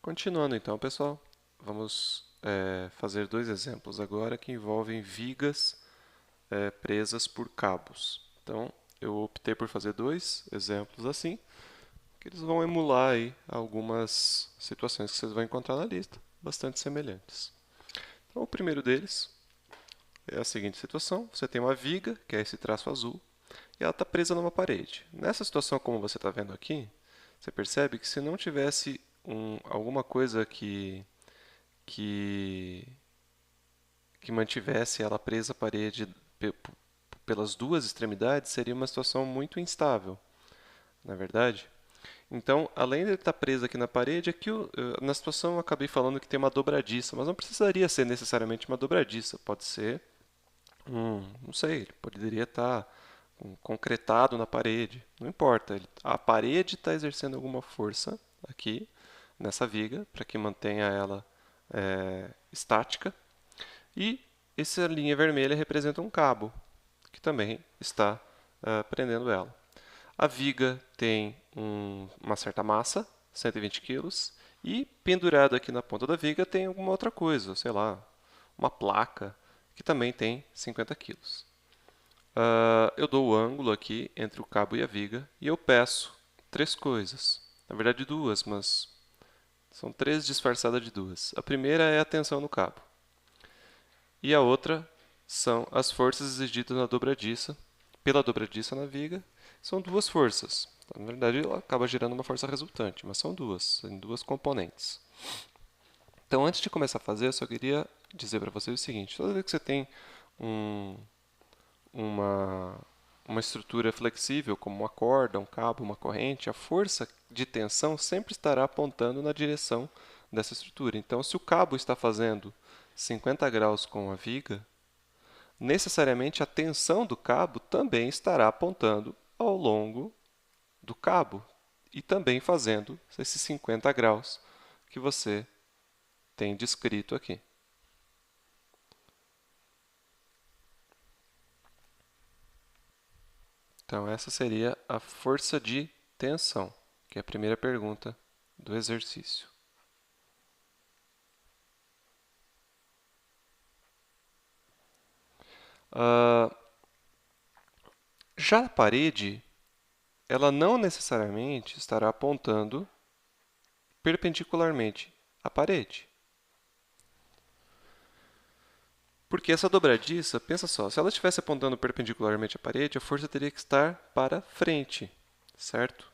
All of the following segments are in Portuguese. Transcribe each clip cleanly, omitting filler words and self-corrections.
Continuando então, pessoal, vamos fazer dois exemplos agora que envolvem vigas presas por cabos. Então, eu optei por fazer dois exemplos assim, que eles vão emular aí algumas situações que vocês vão encontrar na lista, bastante semelhantes. Então, o primeiro deles é a seguinte situação: você tem uma viga, que é esse traço azul, e ela está presa numa parede. Nessa situação, como você está vendo aqui, você percebe que se não tivesse alguma coisa que, que mantivesse ela presa à parede pelas duas extremidades, seria uma situação muito instável, na verdade. Então, além de ele estar preso aqui na parede, aqui na situação eu acabei falando que tem uma dobradiça, mas não precisaria ser necessariamente uma dobradiça. Pode ser, não sei, ele poderia estar concretado na parede. Não importa, a parede está exercendo alguma força aqui nessa viga para que mantenha ela estática. E essa linha vermelha representa um cabo, que também está prendendo ela. A viga tem uma certa massa, 120 kg, e pendurado aqui na ponta da viga tem alguma outra coisa, sei lá, uma placa, que também tem 50 kg. Eu dou o ângulo aqui entre o cabo e a viga e eu peço três coisas. Na verdade, duas, mas são três disfarçadas de duas. A primeira é a tensão no cabo. E a outra são as forças exigidas pela dobradiça na viga. São duas forças. Na verdade, ela acaba gerando uma força resultante, mas são duas componentes. Então, antes de começar a fazer, eu só queria dizer para vocês o seguinte: toda vez que você tem um, uma, uma estrutura flexível, como uma corda, um cabo, uma corrente, a força de tensão sempre estará apontando na direção dessa estrutura. Então, se o cabo está fazendo 50 graus com a viga, necessariamente a tensão do cabo também estará apontando ao longo do cabo e também fazendo esses 50 graus que você tem descrito aqui. Então, essa seria a força de tensão, que é a primeira pergunta do exercício. Já a parede, ela não necessariamente estará apontando perpendicularmente à parede. Porque essa dobradiça, pensa só, se ela estivesse apontando perpendicularmente à parede, a força teria que estar para frente, certo?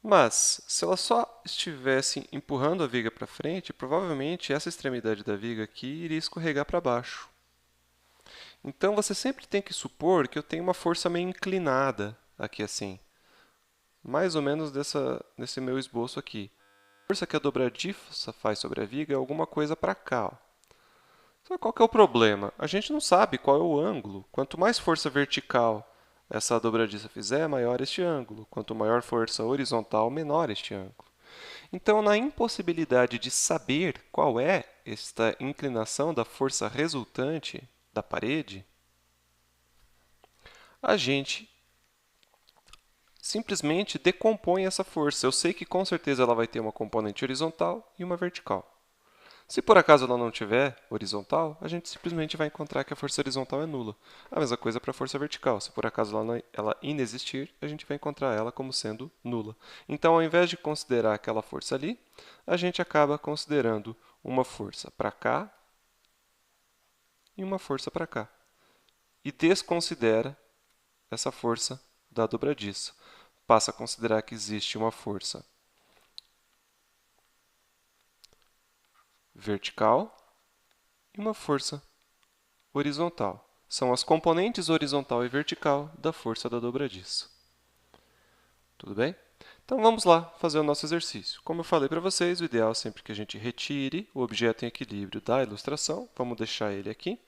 Mas, se ela só estivesse empurrando a viga para frente, provavelmente essa extremidade da viga aqui iria escorregar para baixo. Então, você sempre tem que supor que eu tenho uma força meio inclinada aqui assim. Mais ou menos nesse meu esboço aqui. A força que a dobradiça faz sobre a viga é alguma coisa para cá. Ó. Então, qual que é o problema? A gente não sabe qual é o ângulo. Quanto mais força vertical essa dobradiça fizer, maior este ângulo. Quanto maior força horizontal, menor este ângulo. Então, na impossibilidade de saber qual é esta inclinação da força resultante da parede, a gente simplesmente decompõe essa força. Eu sei que com certeza ela vai ter uma componente horizontal e uma vertical. Se por acaso ela não tiver horizontal, a gente simplesmente vai encontrar que a força horizontal é nula. A mesma coisa para a força vertical. Se por acaso ela inexistir, a gente vai encontrar ela como sendo nula. Então, ao invés de considerar aquela força ali, a gente acaba considerando uma força para cá e uma força para cá. E desconsidera essa força da dobradiça. Passa a considerar que existe uma força vertical e uma força horizontal. São as componentes horizontal e vertical da força da dobradiça. Tudo bem? Então vamos lá fazer o nosso exercício. Como eu falei para vocês, o ideal é sempre que a gente retire o objeto em equilíbrio da ilustração. Vamos deixar ele aqui.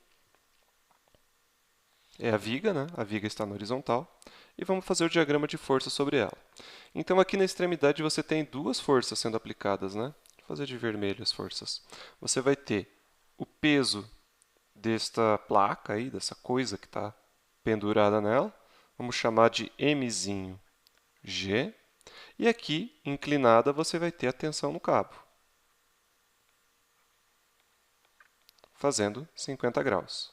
É a viga, né? A viga está na horizontal. E vamos fazer o diagrama de força sobre ela. Então, aqui na extremidade você tem duas forças sendo aplicadas, né? Vou fazer de vermelho as forças. Você vai ter o peso desta placa aí, dessa coisa que está pendurada nela. Vamos chamar de Mzinho G. E aqui, inclinada, você vai ter a tensão no cabo. fazendo 50 graus.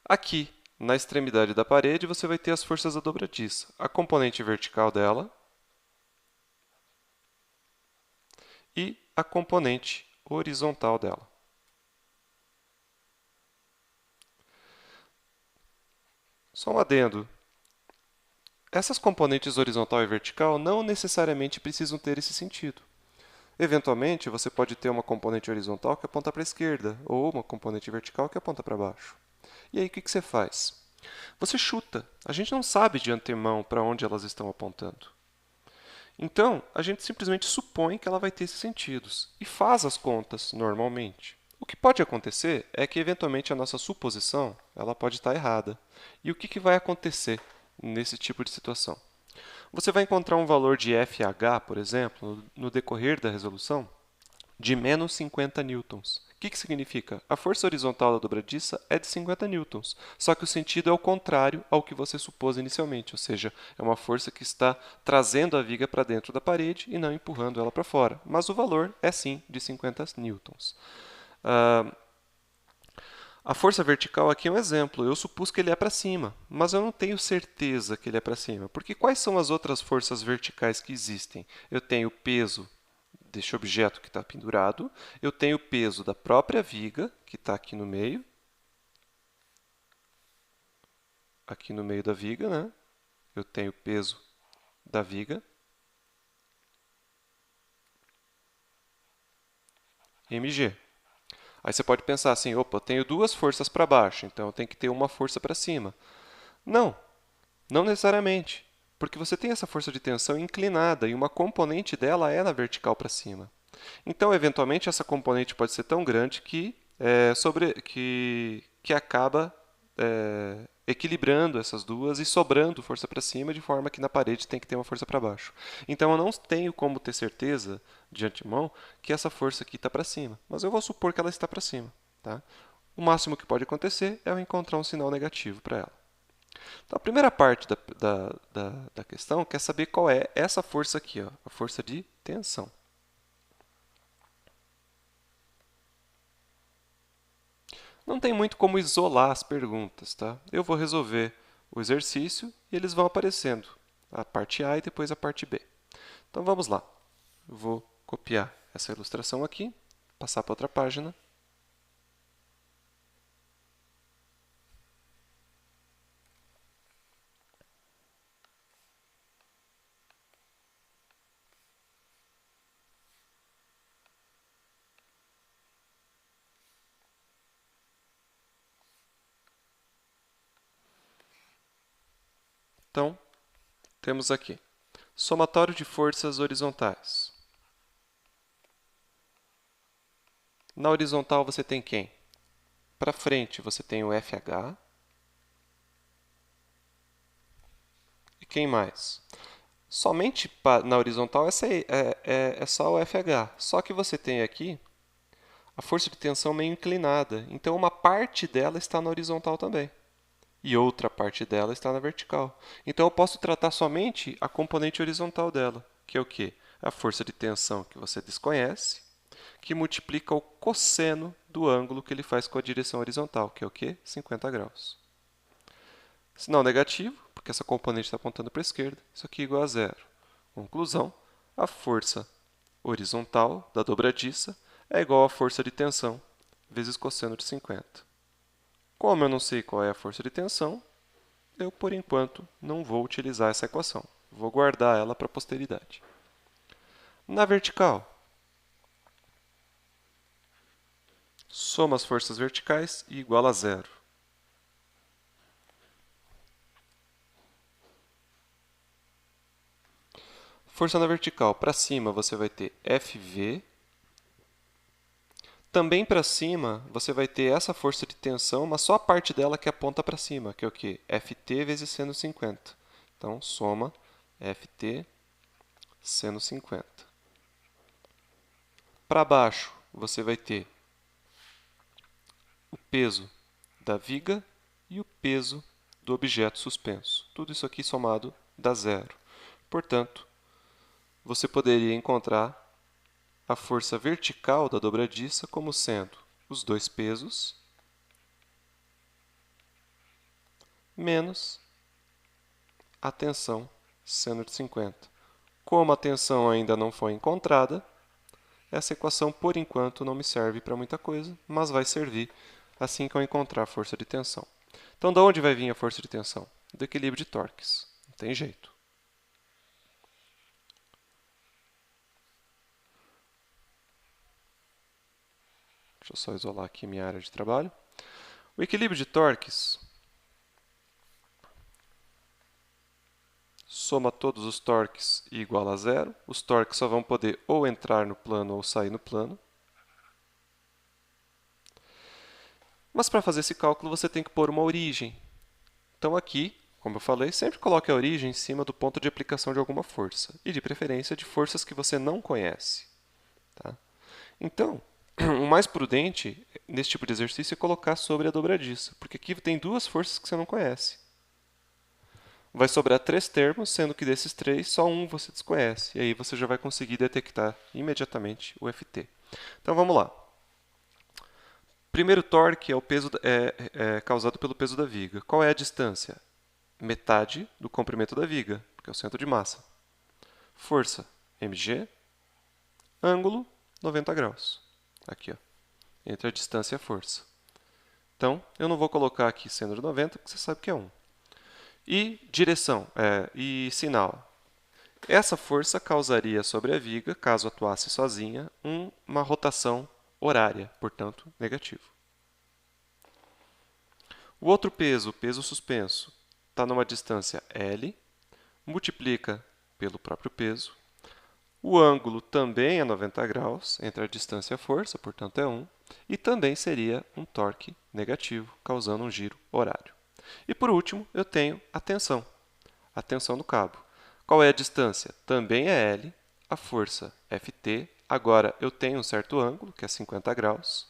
Aqui, na extremidade da parede, você vai ter as forças da dobradiça. A componente vertical dela e a componente horizontal dela. Só um adendo. Essas componentes horizontal e vertical não necessariamente precisam ter esse sentido. Eventualmente, você pode ter uma componente horizontal que aponta para a esquerda ou uma componente vertical que aponta para baixo. E aí, o que você faz? Você chuta. A gente não sabe de antemão para onde elas estão apontando. Então, a gente simplesmente supõe que ela vai ter esses sentidos e faz as contas normalmente. O que pode acontecer é que, eventualmente, a nossa suposição ela pode estar errada. E o que vai acontecer nesse tipo de situação? Você vai encontrar um valor de FH, por exemplo, no decorrer da resolução, de menos 50 newtons. O que significa? A força horizontal da dobradiça é de 50 newtons, só que o sentido é o contrário ao que você supôs inicialmente, ou seja, é uma força que está trazendo a viga para dentro da parede e não empurrando ela para fora. Mas o valor é sim de 50 newtons. A força vertical aqui é um exemplo. Eu supus que ele é para cima, mas eu não tenho certeza que ele é para cima. Porque quais são as outras forças verticais que existem? Eu tenho o peso deste objeto que está pendurado, eu tenho o peso da própria viga, que está aqui no meio da viga, né? Eu tenho o peso da viga, mg. Aí você pode pensar assim, opa, eu tenho duas forças para baixo, então eu tenho que ter uma força para cima. Não, não necessariamente, porque você tem essa força de tensão inclinada e uma componente dela é na vertical para cima. Então, eventualmente, essa componente pode ser tão grande que acaba equilibrando essas duas e sobrando força para cima, de forma que na parede tem que ter uma força para baixo. Então, eu não tenho como ter certeza, de antemão, que essa força aqui está para cima, mas eu vou supor que ela está para cima. Tá? O máximo que pode acontecer é eu encontrar um sinal negativo para ela. Então, a primeira parte da questão quer saber qual é essa força aqui, ó, a força de tensão. Não tem muito como isolar as perguntas, tá? Eu vou resolver o exercício e eles vão aparecendo, a parte A e depois a parte B. Então vamos lá. Eu vou copiar essa ilustração aqui, passar para outra página. Então, temos aqui somatório de forças horizontais. Na horizontal você tem quem? Para frente você tem o FH. E quem mais? Somente na horizontal é só o FH. Só que você tem aqui a força de tensão meio inclinada. Então, uma parte dela está na horizontal também. E outra parte dela está na vertical. Então, eu posso tratar somente a componente horizontal dela, que é o quê? A força de tensão que você desconhece, que multiplica o cosseno do ângulo que ele faz com a direção horizontal, que é o quê? 50 graus. Sinal negativo, porque essa componente está apontando para a esquerda, isso aqui é igual a zero. Conclusão, a força horizontal da dobradiça é igual à força de tensão vezes cosseno de 50. Como eu não sei qual é a força de tensão, eu, por enquanto, não vou utilizar essa equação. Vou guardar ela para a posteridade. Na vertical, soma as forças verticais e iguala a zero. Força na vertical, para cima você vai ter Fv. Também para cima você vai ter essa força de tensão, mas só a parte dela que aponta para cima, que é o quê? Ft vezes seno 50. Então, soma Ft seno 50. Para baixo, você vai ter o peso da viga e o peso do objeto suspenso. Tudo isso aqui somado dá zero. Portanto, você poderia encontrar a força vertical da dobradiça como sendo os dois pesos menos a tensão seno de 50. Como a tensão ainda não foi encontrada, essa equação, por enquanto, não me serve para muita coisa, mas vai servir assim que eu encontrar a força de tensão. Então, de onde vai vir a força de tensão? Do equilíbrio de torques. Não tem jeito. Deixa eu só isolar aqui minha área de trabalho. O equilíbrio de torques soma todos os torques e iguala a zero. Os torques só vão poder ou entrar no plano ou sair no plano. Mas para fazer esse cálculo você tem que pôr uma origem. Então aqui, como eu falei, sempre coloque a origem em cima do ponto de aplicação de alguma força. E de preferência de forças que você não conhece. Tá? Então, o mais prudente nesse tipo de exercício é colocar sobre a dobradiça. Porque aqui tem duas forças que você não conhece. Vai sobrar 3 termos, sendo que desses 3, só um você desconhece. E aí você já vai conseguir detectar imediatamente o Ft. Então vamos lá. Primeiro torque é o peso causado pelo peso da viga. Qual é a distância? Metade do comprimento da viga, que é o centro de massa. Força, mg. Ângulo, 90 graus. Aqui, ó, entre a distância e a força. Então, eu não vou colocar aqui seno de 90, porque você sabe que é 1. E direção, e sinal. Essa força causaria sobre a viga, caso atuasse sozinha, uma rotação horária, portanto, negativo. O outro peso, o peso suspenso, está numa distância L, multiplica pelo próprio peso. O ângulo também é 90 graus entre a distância e a força, portanto é 1, e também seria um torque negativo, causando um giro horário. E por último, eu tenho a tensão no cabo. Qual é a distância? Também é L, a força Ft. Agora eu tenho um certo ângulo, que é 50 graus.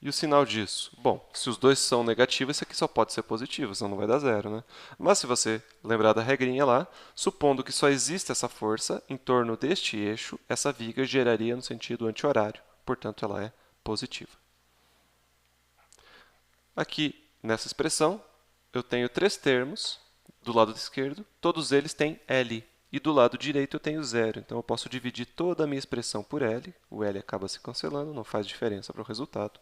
E o sinal disso? Bom, se os dois são negativos, esse aqui só pode ser positivo, senão não vai dar zero, né? Mas se você lembrar da regrinha lá, supondo que só existe essa força em torno deste eixo, essa viga geraria no sentido anti-horário, portanto ela é positiva. Aqui, nessa expressão, eu tenho 3 termos do lado esquerdo, todos eles têm L. E do lado direito eu tenho zero. Então eu posso dividir toda a minha expressão por L. O L acaba se cancelando, não faz diferença para o resultado.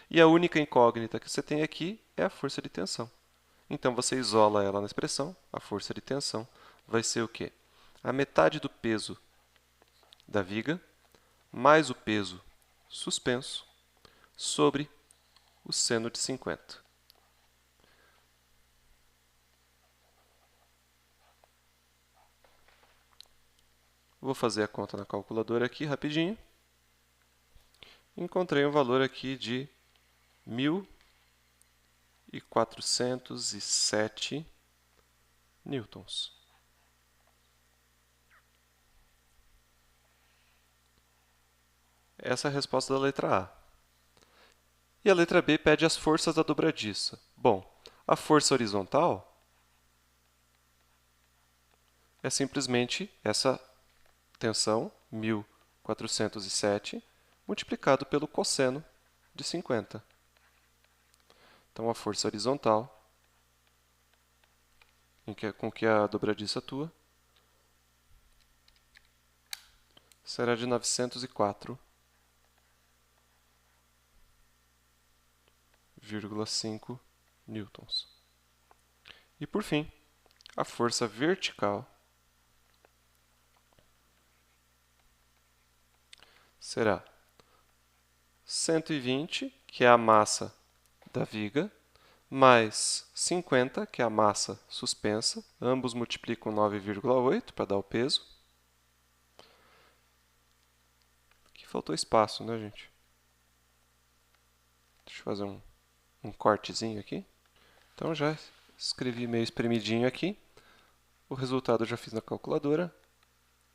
E a única incógnita que você tem aqui é a força de tensão. Então você isola ela na expressão. A força de tensão vai ser o quê? A metade do peso da viga mais o peso suspenso sobre o seno de 50. Vou fazer a conta na calculadora aqui rapidinho. Encontrei um valor aqui de 1.407 newtons. Essa é a resposta da letra A. E a letra B pede as forças da dobradiça. Bom, a força horizontal é simplesmente essa tensão, 1.407, multiplicado pelo cosseno de 50. Então, a força horizontal com que a dobradiça atua será de 904,5 newtons. E, por fim, a força vertical será 120, que é a massa da viga, mais 50, que é a massa suspensa. Ambos multiplicam 9,8 para dar o peso. Aqui faltou espaço, né, gente? Deixa eu fazer um cortezinho aqui. Então, já escrevi meio espremidinho aqui. O resultado eu já fiz na calculadora.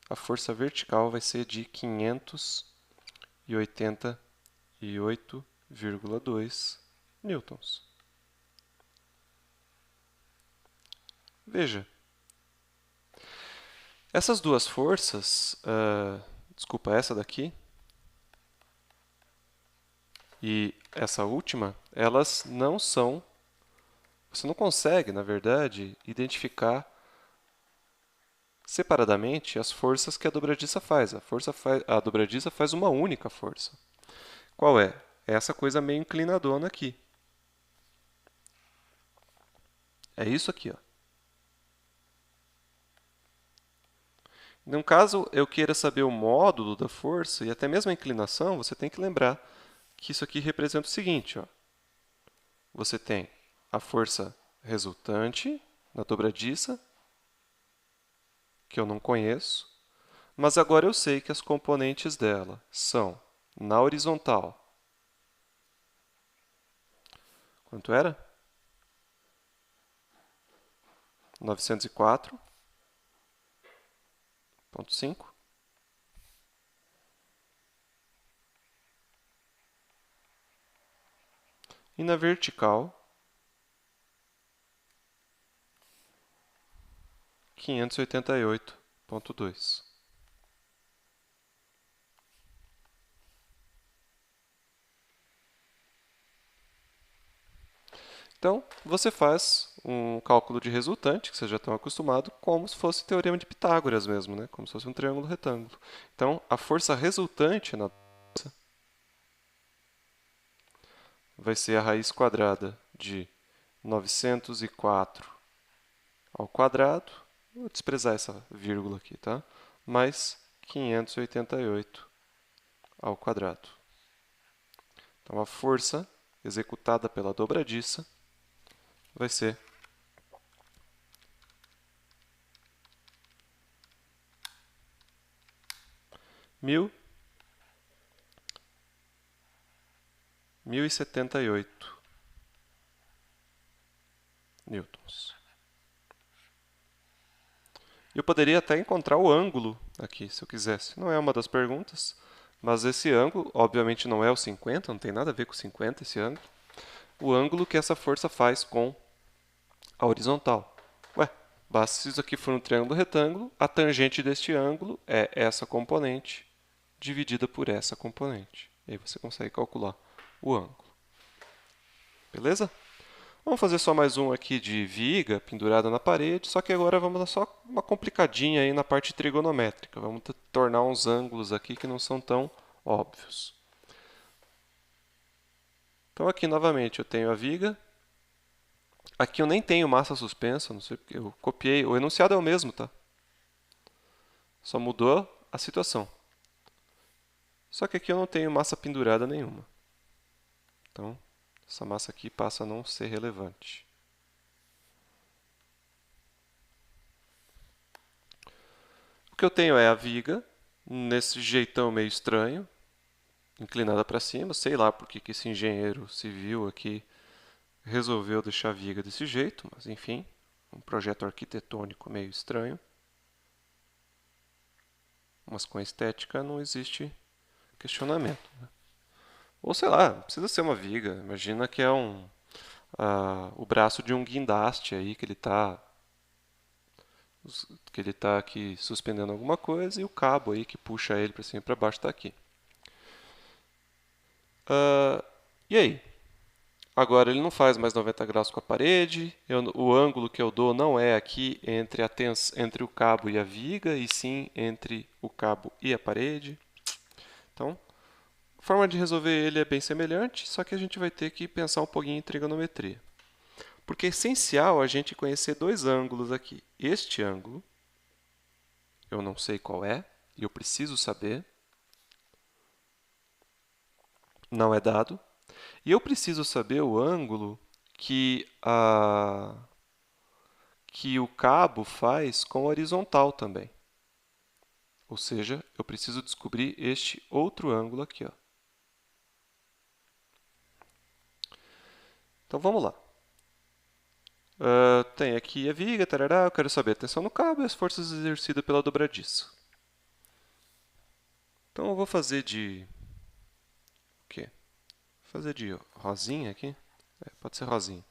A força vertical vai ser de 588,2 newtons. Veja, Essas duas forças, desculpa, essa daqui e essa última, elas não são, você não consegue, na verdade, identificar separadamente as forças que a dobradiça faz. A dobradiça faz uma única força. Qual é? É essa coisa meio inclinadona aqui. É isso aqui, ó. No caso eu queira saber o módulo da força e até mesmo a inclinação, você tem que lembrar que isso aqui representa o seguinte, ó. Você tem a força resultante na dobradiça, que eu não conheço, mas agora eu sei que as componentes dela são, na horizontal, quanto era? 904,5. E na vertical, 588,2. Então, você faz um cálculo de resultante, que vocês já estão acostumados, como se fosse o teorema de Pitágoras mesmo, né? Como se fosse um triângulo retângulo. Então, a força resultante na vai ser a raiz quadrada de 904 ao quadrado, vou desprezar essa vírgula aqui, tá? Mais 588 ao quadrado. Então, a força executada pela dobradiça vai ser 1.078 newtons. Eu poderia até encontrar o ângulo aqui, se eu quisesse. Não é uma das perguntas, mas esse ângulo, obviamente, não é o 50, não tem nada a ver com 50 esse ângulo. O ângulo que essa força faz com a horizontal. Ué, basta se isso aqui for um triângulo retângulo, a tangente deste ângulo é essa componente dividida por essa componente. E aí você consegue calcular o ângulo. Beleza? Vamos fazer só mais um aqui de viga pendurada na parede, só que agora vamos dar só uma complicadinha aí na parte trigonométrica. Vamos tornar uns ângulos aqui que não são tão óbvios. Então aqui novamente eu tenho a viga. Aqui eu nem tenho massa suspensa, não sei porque eu copiei. O enunciado é o mesmo, tá? Só mudou a situação. Só que aqui eu não tenho massa pendurada nenhuma. Então, essa massa aqui passa a não ser relevante. O que eu tenho é a viga, nesse jeitão meio estranho, inclinada para cima. Sei lá por que esse engenheiro civil aqui resolveu deixar a viga desse jeito, mas enfim, um projeto arquitetônico meio estranho. Mas com a estética não existe questionamento, né? Ou sei lá, não precisa ser uma viga. Imagina que é o braço de um guindaste aí que ele está aqui suspendendo alguma coisa e o cabo aí que puxa ele para cima e para baixo está aqui. E aí? Agora ele não faz mais 90 graus com a parede, o ângulo que eu dou não é aqui entre o cabo e a viga, e sim entre o cabo e a parede. Então, a forma de resolver ele é bem semelhante, só que a gente vai ter que pensar um pouquinho em trigonometria. Porque é essencial a gente conhecer dois ângulos aqui. Este ângulo, eu não sei qual é, e eu preciso saber, não é dado. E eu preciso saber o ângulo que o cabo faz com a horizontal também. Ou seja, eu preciso descobrir este outro ângulo aqui, ó. Então vamos lá. Tem aqui a viga, tarará, eu quero saber a tensão no cabo e as forças exercidas pela dobradiça. Então eu vou fazer de... o quê? Vou fazer de rosinha aqui. Pode ser rosinha.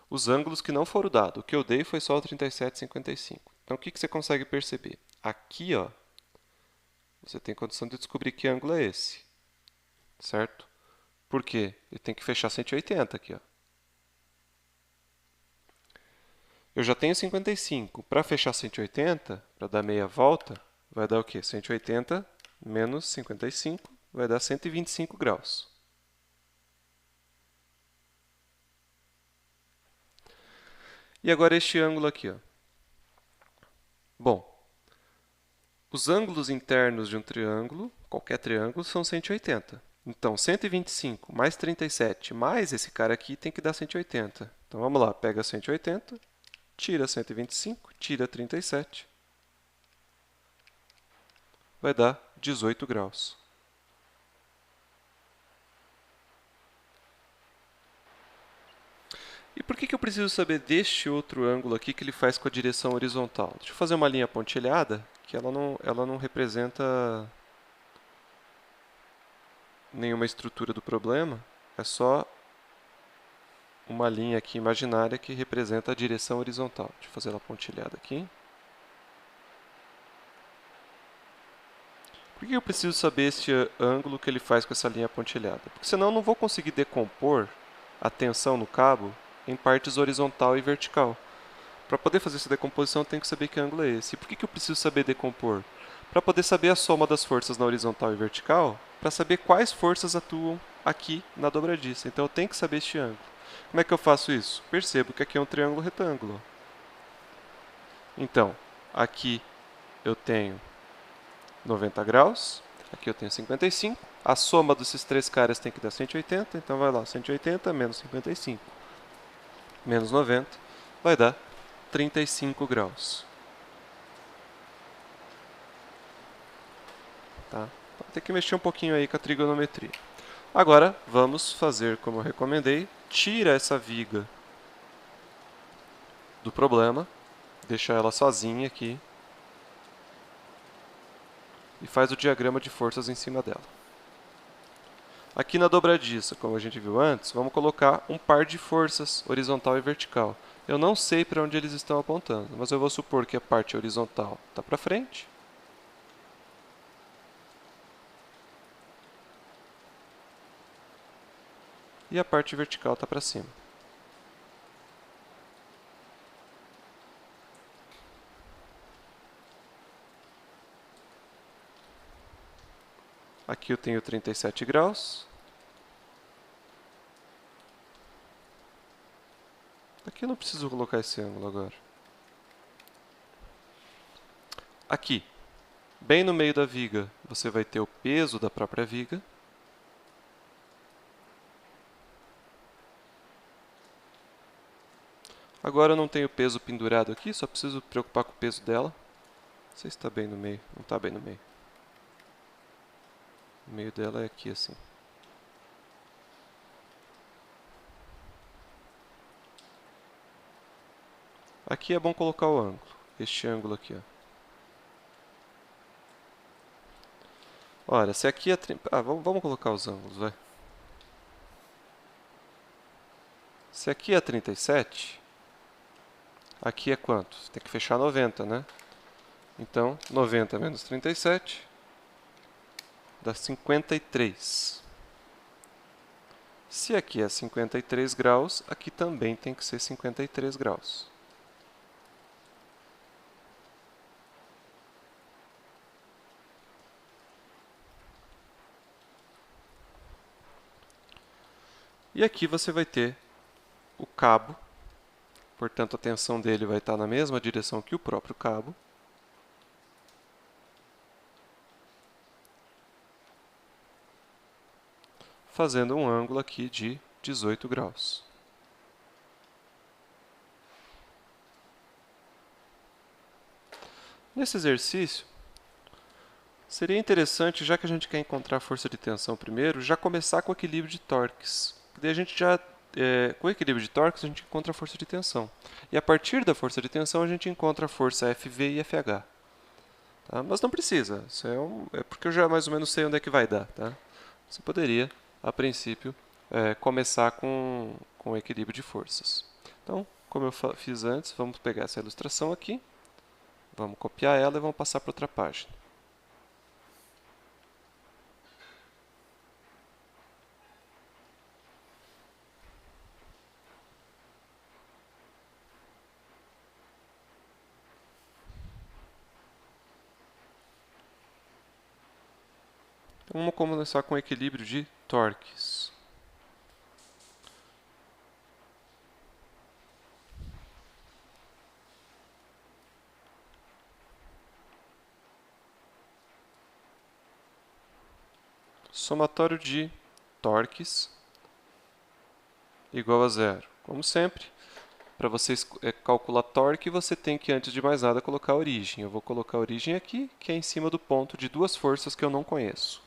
Os ângulos que não foram dados. O que eu dei foi só o 37,55. Então o que você consegue perceber? aqui, ó, você tem condição de descobrir que ângulo é esse, certo? Por quê? Ele tem que fechar 180 aqui, ó. Eu já tenho 55. Para fechar 180, para dar meia volta, vai dar o quê? 180 menos 55 vai dar 125 graus. E agora este ângulo aqui, ó. Bom, os ângulos internos de um triângulo, qualquer triângulo, são 180. Então, 125 mais 37 mais esse cara aqui tem que dar 180. Então, vamos lá, pega 180, tira 125, tira 37. Vai dar 18 graus. E por que eu preciso saber deste outro ângulo aqui que ele faz com a direção horizontal? Deixa eu fazer uma linha pontilhada, que ela não representa nenhuma estrutura do problema, é só uma linha aqui imaginária que representa a direção horizontal. Deixa eu fazer ela pontilhada aqui. Por que eu preciso saber este ângulo que ele faz com essa linha pontilhada? Porque senão eu não vou conseguir decompor a tensão no cabo em partes horizontal e vertical. Para poder fazer essa decomposição, eu tenho que saber que ângulo é esse. E por que eu preciso saber decompor? Para poder saber a soma das forças na horizontal e vertical, para saber quais forças atuam aqui na dobradiça. Então eu tenho que saber este ângulo. Como é que eu faço isso? Percebo que aqui é um triângulo retângulo. Então, aqui eu tenho 90 graus, aqui eu tenho 55. A soma desses três caras tem que dar 180, então vai lá, 180 menos 55 menos 90 vai dar 35 graus. Tá? Então, tem que mexer um pouquinho aí com a trigonometria. Agora, vamos fazer como eu recomendei. Tira essa viga do problema, deixa ela sozinha aqui e faz o diagrama de forças em cima dela. Aqui na dobradiça, como a gente viu antes, vamos colocar um par de forças, horizontal e vertical. Eu não sei para onde eles estão apontando, mas eu vou supor que a parte horizontal está para frente. E a parte vertical está para cima. Aqui eu tenho 37 graus. Aqui eu não preciso colocar esse ângulo agora. Aqui, bem no meio da viga, você vai ter o peso da própria viga. Agora eu não tenho peso pendurado aqui, só preciso preocupar com o peso dela. Não sei se está bem no meio. Não está bem no meio. O meio dela é aqui assim. Aqui é bom colocar o ângulo. Este ângulo aqui, ó. Olha, se aqui é... vamos colocar os ângulos, vai. Se aqui é 37, aqui é quanto? Você tem que fechar 90, né? Então, 90 menos 37 dá 53. Se aqui é 53 graus, aqui também tem que ser 53 graus. E aqui você vai ter o cabo, portanto a tensão dele vai estar na mesma direção que o próprio cabo. Fazendo um ângulo aqui de 18 graus. Nesse exercício, seria interessante, já que a gente quer encontrar a força de tensão primeiro, já começar com o equilíbrio de torques. Daí a gente já, com o equilíbrio de torques, a gente encontra a força de tensão. E a partir da força de tensão, a gente encontra a força FV e FH. Tá? Mas não precisa, isso é porque eu já mais ou menos sei onde é que vai dar. Tá? Você poderia, a princípio, começar com o equilíbrio de forças. Então, como eu fiz antes, vamos pegar essa ilustração aqui. Vamos copiar ela e vamos passar para outra página. Então, vamos começar com o equilíbrio de torques. Somatório de torques igual a zero. Como sempre, para você calcular torque, você tem que, antes de mais nada, colocar a origem. Eu vou colocar a origem aqui, que é em cima do ponto de duas forças que eu não conheço.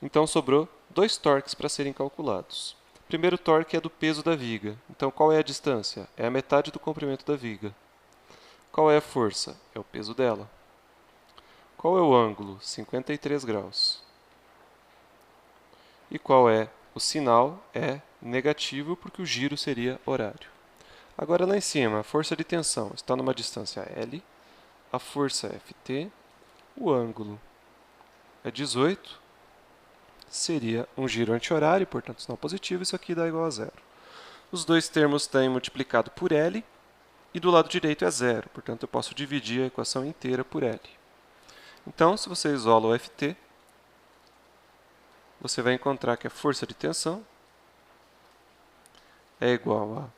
Então, sobrou dois torques para serem calculados. O primeiro torque é do peso da viga. Então, qual é a distância? É a metade do comprimento da viga. Qual é a força? É o peso dela. Qual é o ângulo? 53 graus. E qual é o sinal? É negativo, porque o giro seria horário. Agora, lá em cima, a força de tensão está numa distância L, a força é Ft, o ângulo é 18, seria um giro anti-horário, portanto, sinal positivo, isso aqui dá igual a zero. Os dois termos têm multiplicado por L, e do lado direito é zero, portanto, eu posso dividir a equação inteira por L. Então, se você isola o Ft, você vai encontrar que a força de tensão é igual a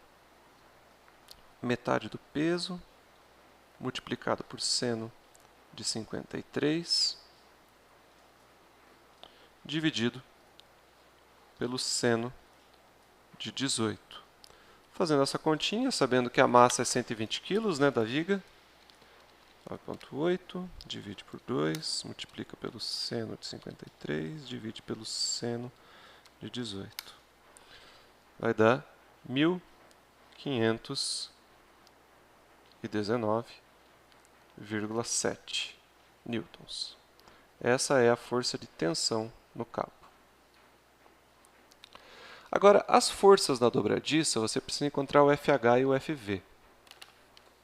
metade do peso multiplicado por seno de 53 dividido pelo seno de 18. Fazendo essa continha, sabendo que a massa é 120 kg, né, da viga, 9,8, divide por 2, multiplica pelo seno de 53, divide pelo seno de 18. Vai dar 1.519,7 newtons. Essa é a força de tensão no cabo. Agora, as forças da dobradiça, você precisa encontrar o FH e o FV.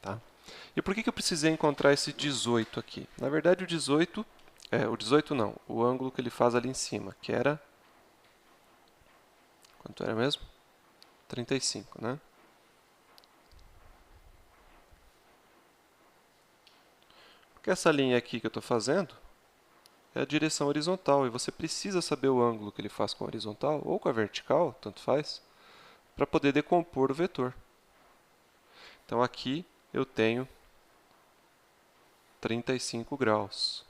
Tá? E por que eu precisei encontrar esse 18 aqui? Na verdade, o 18 não, o ângulo que ele faz ali em cima, que era... Quanto era mesmo? 35, né? Porque essa linha aqui que eu estou fazendo é a direção horizontal, e você precisa saber o ângulo que ele faz com a horizontal, ou com a vertical, tanto faz, para poder decompor o vetor. Então aqui eu tenho 35 graus.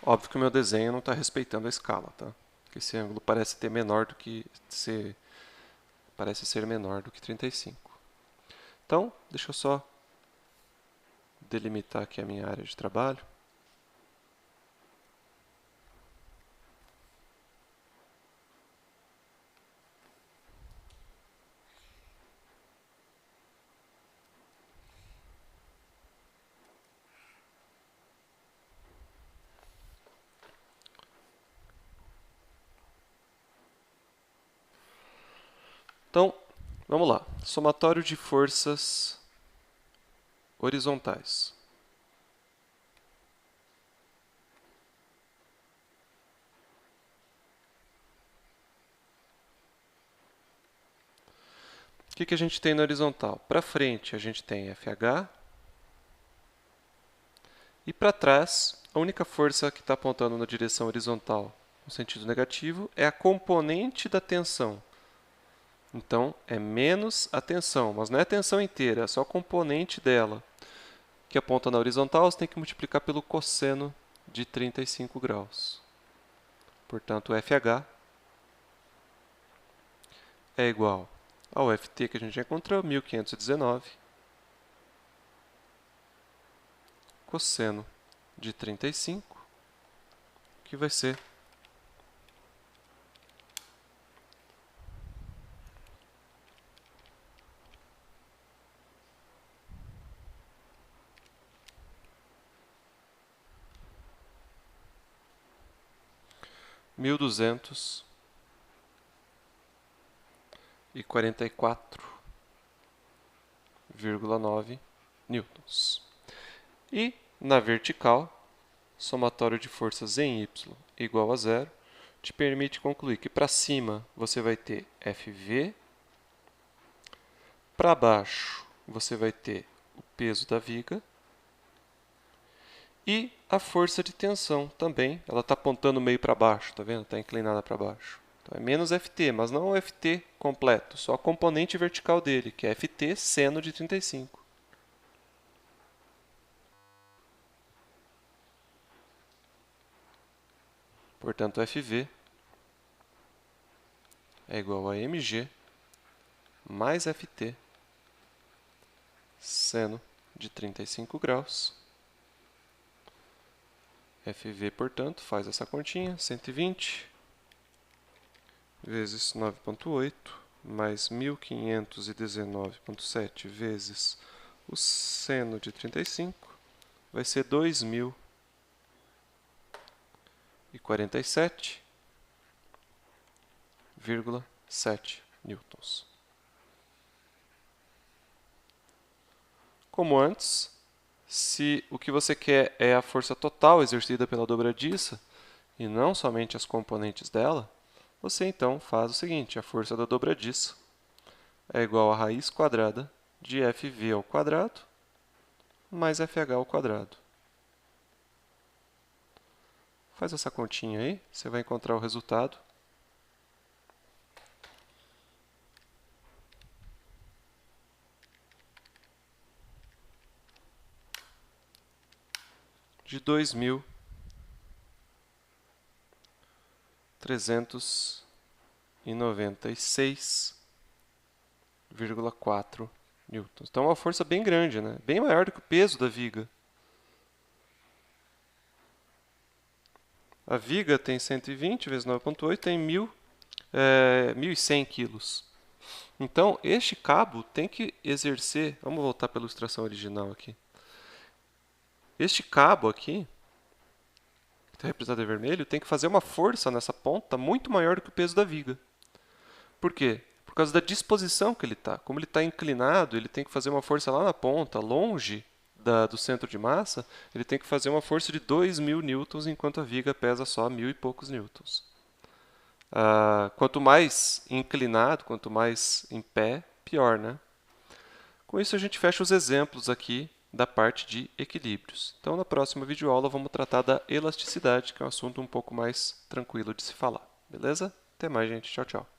Óbvio que o meu desenho não está respeitando a escala, tá? Porque esse ângulo parece ser menor do que 35. Então, deixa eu só delimitar aqui a minha área de trabalho. Então, vamos lá. Somatório de forças horizontais. O que a gente tem na horizontal? Para frente, a gente tem FH. E para trás, a única força que está apontando na direção horizontal, no sentido negativo, é a componente da tensão. Então, é menos a tensão, mas não é a tensão inteira, é só a componente dela. Que aponta na horizontal, você tem que multiplicar pelo cosseno de 35 graus. Portanto, o FH é igual ao FT que a gente já encontrou, 1519, cosseno de 35, que vai ser 1.244,9 newtons. E, na vertical, somatório de forças em y igual a zero, te permite concluir que para cima você vai ter Fv, para baixo você vai ter o peso da viga e a força de tensão também. Ela está apontando meio para baixo, tá vendo? Está inclinada para baixo. Então é menos Ft, mas não o Ft completo, só a componente vertical dele, que é Ft seno de 35. Portanto, Fv é igual a mg mais Ft seno de 35 graus. Fv, portanto, faz essa continha, 120 vezes 9,8 mais 1.519,7 vezes o seno de 35 vai ser 2.047,7 newtons. Como antes, se o que você quer é a força total exercida pela dobradiça e não somente as componentes dela, você então faz o seguinte: a força da dobradiça é igual a raiz quadrada de Fv ao quadrado mais Fh ao quadrado. Faz essa continha aí, você vai encontrar o resultado de 2.396,4 newtons. Então é uma força bem grande, né? Bem maior do que o peso da viga. A viga tem 120 vezes 9,8, tem 1.100 quilos. Então, este cabo tem que exercer... Vamos voltar para a ilustração original aqui. Este cabo aqui, que está representado em vermelho, tem que fazer uma força nessa ponta muito maior do que o peso da viga. Por quê? Por causa da disposição que ele está. Como ele está inclinado, ele tem que fazer uma força lá na ponta, longe do centro de massa, ele tem que fazer uma força de 2.000 newtons, enquanto a viga pesa só 1.000 e poucos newtons. Quanto mais inclinado, quanto mais em pé, pior, né? Com isso, a gente fecha os exemplos aqui da parte de equilíbrios. Então, na próxima videoaula, vamos tratar da elasticidade, que é um assunto um pouco mais tranquilo de se falar. Beleza? Até mais, gente. Tchau, tchau.